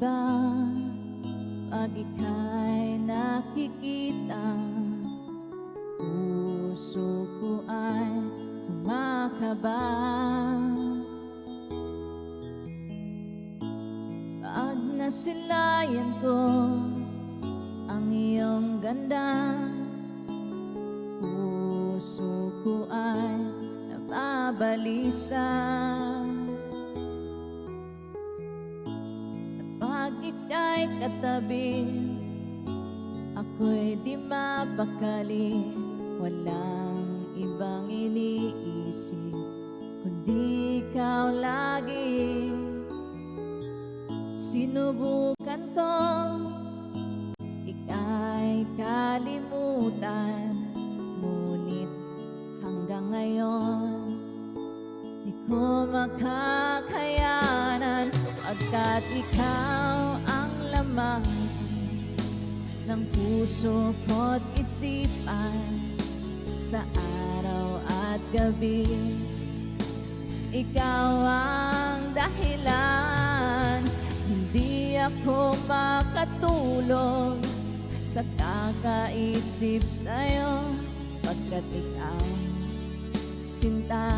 iba pag ika'y nakikita. Puso ko ay kumakaba pag nasilayan ko ang iyong ganda. Puso ko ay nababalisa at pag ika'y katabi, ako'y di mapakali. Walang ibang iniisip kundi ikaw lagi. Sinubukan ko ika'y kalimutan, ngunit hanggang ngayon di ko makakayanan, pagkat ikaw ang lamang ng puso ko't isipan. Sa araw at gabi, ikaw ang dahilan. Hindi ako makatulog sa kakaisip sa'yo, pagkat ikaw, sinta,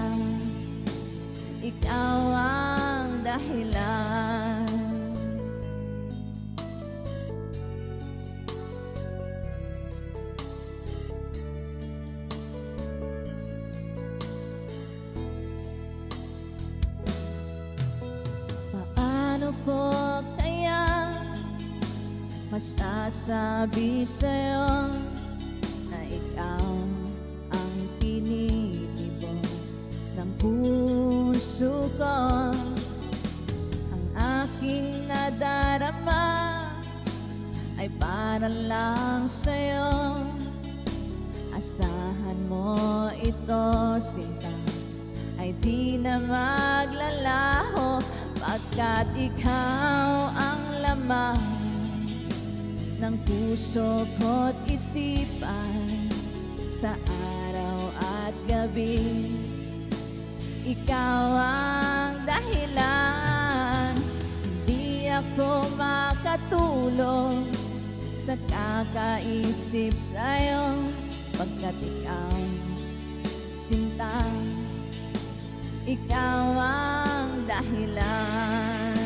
ikaw ang dahilan. Paano ko kaya masasabi sa'yo na ikaw ang tinitibok ng puso ko? Ang aking nadarama ay para lang sa'yo. Asahan mo ito, sinta, ay di na maglalaho, pagkat ikaw ang lamang ng puso ko't isipan. Sa araw at gabi, ikaw ang dahilan. Hindi ako makatulog sa kakaisip sa'yo, pagkat ikaw, sinta, ikaw ang dahilan.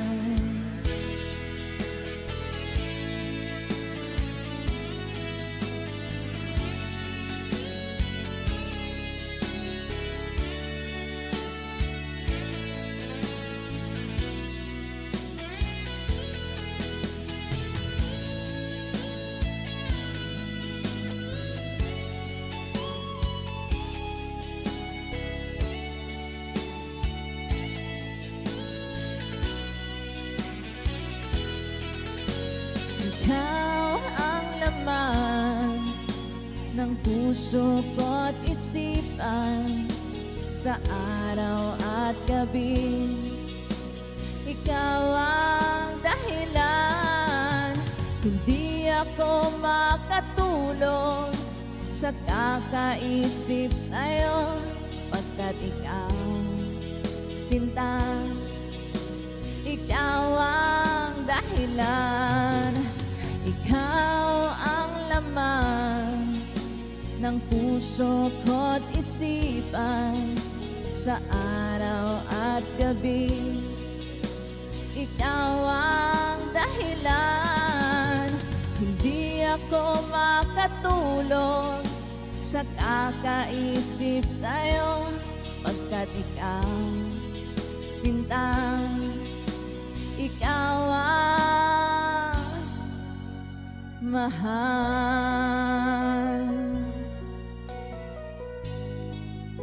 Ikaw ang laman ng puso ko't isipan. Sa araw at gabi, ikaw ang dahilan. Hindi ako makatulog sa kakaisip sa'yo, pagkat ikaw, sinta, ikaw ang dahilan. Ikaw ang laman ng puso ko't isipan. Sa araw at gabi, ikaw ang dahilan. Hindi ako makatulog sa kakaisip sa'yo, pagkat ikaw, sinta, ikaw ang mahal.